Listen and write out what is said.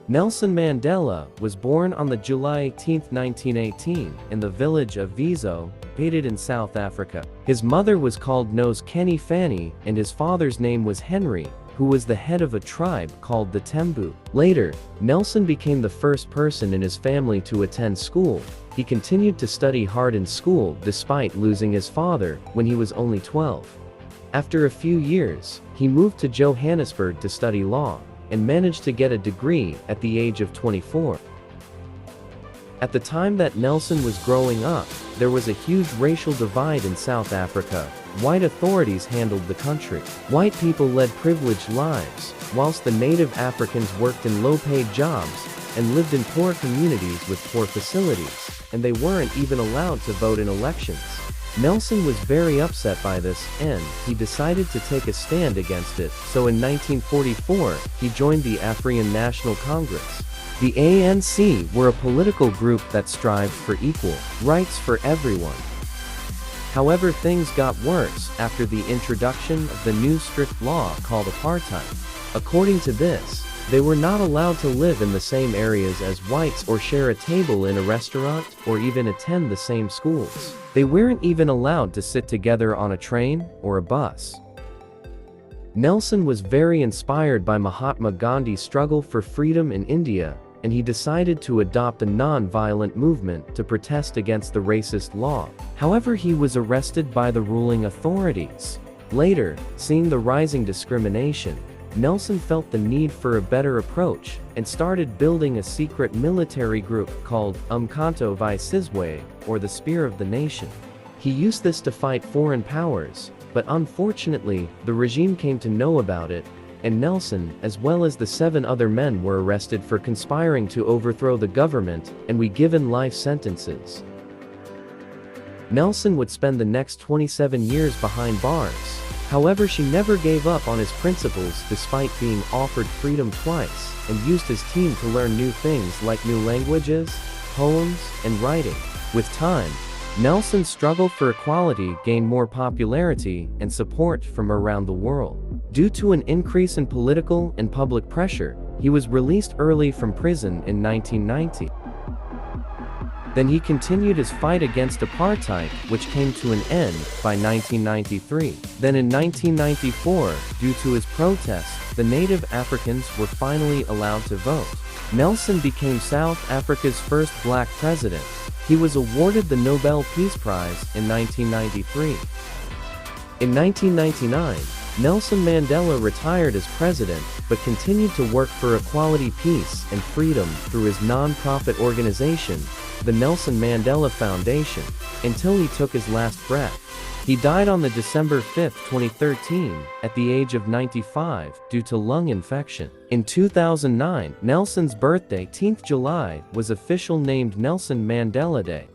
Nelson Mandela was born on July 18, 1918, in the village of Vizo, located in South Africa. His mother was called Nose Kenny Fanny, and his father's name was Henry, who was the head of a tribe called the Tembu. Later, Nelson became the first person in his family to attend school. He continued to study hard in school despite losing his father when he was only 12. After a few years, he moved to Johannesburg to study law, and managed to get a degree at the age of 24. At the time that Nelson was growing up, there was a huge racial divide in South Africa. White authorities handled the country. White people led privileged lives, whilst the native Africans worked in low-paid jobs and lived in poor communities with poor facilities, and they weren't even allowed to vote in elections. Nelson was very upset by this, and he decided to take a stand against it. So in 1944, he joined the African National Congress. The ANC were a political group that strived for equal rights for everyone. However, things got worse after the introduction of the new strict law called Apartheid. According to this, they were not allowed to live in the same areas as whites or share a table in a restaurant or even attend the same schools. They weren't even allowed to sit together on a train or a bus. Nelson was very inspired by Mahatma Gandhi's struggle for freedom in India, and he decided to adopt a non-violent movement to protest against the racist law. However, he was arrested by the ruling authorities. Later, seeing the rising discrimination, Nelson felt the need for a better approach, and started building a secret military group called Umkhonto vi Sizwe, or the Spear of the Nation. He used this to fight foreign powers, but unfortunately, the regime came to know about it, and Nelson, as well as the 7 other men, were arrested for conspiring to overthrow the government, and were given life sentences. Nelson would spend the next 27 years behind bars. However, she never gave up on his principles despite being offered freedom twice, and used his team to learn new things like new languages, poems, and writing. With time, Nelson's struggle for equality gained more popularity and support from around the world. Due to an increase in political and public pressure, he was released early from prison in 1990. Then he continued his fight against apartheid, which came to an end by 1993. Then in 1994, due to his protests, the native Africans were finally allowed to vote. Nelson became South Africa's first black president. He was awarded the Nobel Peace Prize in 1993. In 1999, Nelson Mandela retired as president, but continued to work for equality, peace, and freedom through his non-profit organization, the Nelson Mandela Foundation, until he took his last breath. He died on December 5, 2013, at the age of 95 due to lung infection. In 2009, Nelson's birthday, 18th July, was officially named Nelson Mandela Day.